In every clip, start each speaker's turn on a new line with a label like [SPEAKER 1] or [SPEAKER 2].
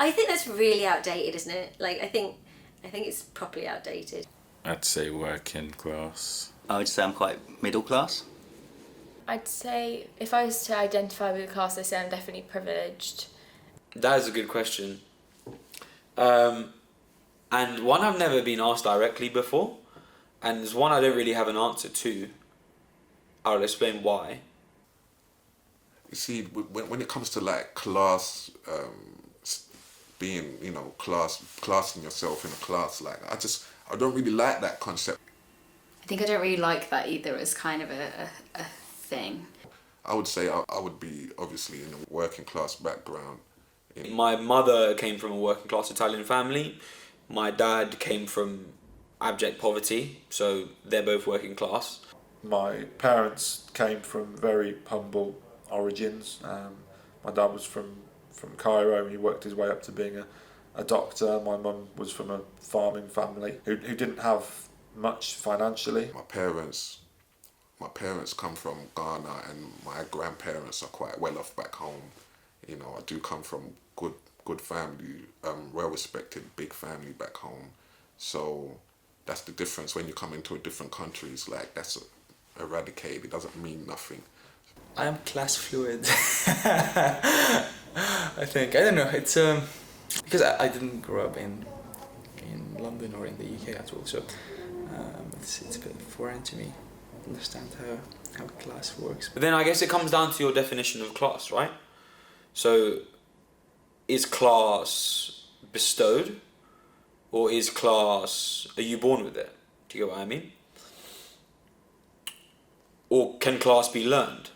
[SPEAKER 1] I think that's really outdated, isn't it? Like, I think it's properly outdated.
[SPEAKER 2] I'd say working class.
[SPEAKER 3] I would say I'm quite middle class.
[SPEAKER 4] I'd say if I was to identify with a class, I'd say I'm definitely privileged.
[SPEAKER 5] That is a good question. And one I've never been asked directly before, and there's one I don't really have an answer to. I'll explain why.
[SPEAKER 6] You see, when it comes to like class, being, you know, classing yourself in a class, like I don't really like that concept.
[SPEAKER 7] I think I don't really like that either as kind of a thing.
[SPEAKER 6] I would say I would be obviously in a working class background.
[SPEAKER 5] My mother came from a working class Italian family. My dad came from abject poverty, so they're both working class.
[SPEAKER 8] My parents came from very humble origins. My dad was from Cairo, and he worked his way up to being a doctor. My mum was from a farming family who didn't have much financially. My parents come from Ghana, and my grandparents are quite well off back home. You know, I do come from good family, well respected, big family back home. So that's the difference when you come into a different country. It's like that's eradicated. It doesn't mean nothing.
[SPEAKER 9] I am class fluid. I think, I don't know, it's because I didn't grow up in London or in the UK at all, so it's a bit foreign to me to understand how class works.
[SPEAKER 5] But then I guess it comes down to your definition of class, right? So is class bestowed, or is class, are you born with it? Do you get what I mean? Or can class be learned?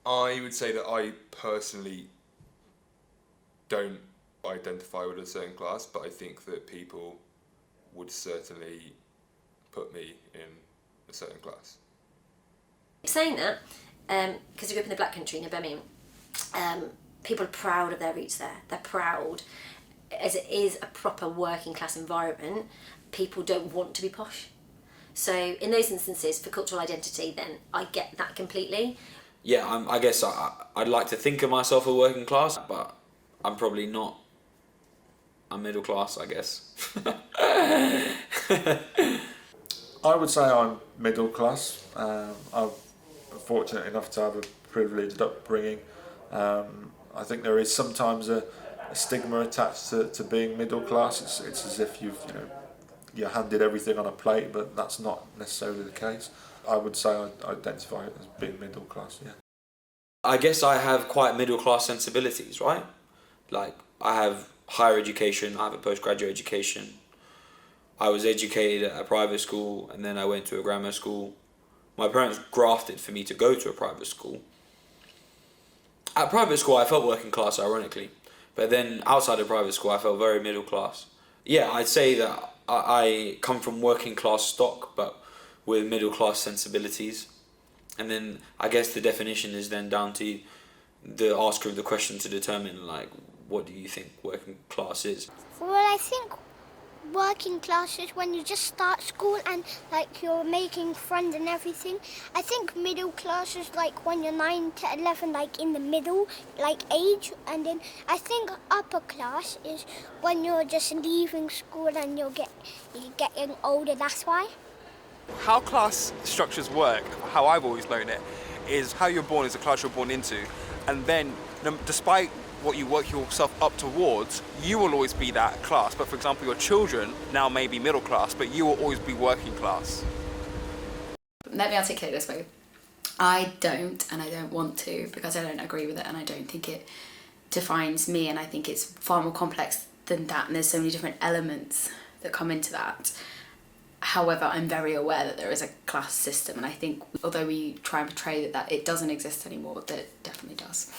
[SPEAKER 10] I would say that I personally don't identify with a certain class, but I think that people would certainly put me in a certain class.
[SPEAKER 1] Saying that, because I grew up in the Black Country near Birmingham, people are proud of their roots there. They're proud. As it is a proper working class environment, people don't want to be posh. So in those instances, for cultural identity, then I get that completely.
[SPEAKER 5] Yeah, I guess I'd like to think of myself as working class, but I'm probably not. I'm middle class, I guess.
[SPEAKER 8] I would say I'm middle class. I'm fortunate enough to have a privileged upbringing. I think there is sometimes a stigma attached to being middle class. It's as if you're handed everything on a plate, but that's not necessarily the case. I would say I identify as being middle class, yeah.
[SPEAKER 5] I guess I have quite middle class sensibilities, right? Like, I have higher education, I have a postgraduate education. I was educated at a private school, and then I went to a grammar school. My parents grafted for me to go to a private school. At private school, I felt working class, ironically. But then outside of private school, I felt very middle class. Yeah, I'd say that I come from working class stock, but with middle class sensibilities. And then I guess the definition is then down to the asker of the question to determine, like, what do you think working class is?
[SPEAKER 11] Well, I think working class is when you just start school and like you're making friends and everything. I think middle class is like when you're 9 to 11, like in the middle, like age. And then I think upper class is when you're just leaving school and you're getting older, that's why.
[SPEAKER 10] How class structures work, how I've always known it, is how you're born is the class you're born into, and then despite what you work yourself up towards, you will always be that class. But for example, your children now may be middle class, but you will always be working class.
[SPEAKER 7] Let me articulate this way. I don't, and I don't want to, because I don't agree with it, and I don't think it defines me, and I think it's far more complex than that, and there's so many different elements that come into that. However, I'm very aware that there is a class system, and I think although we try and portray that it doesn't exist anymore, that it definitely does.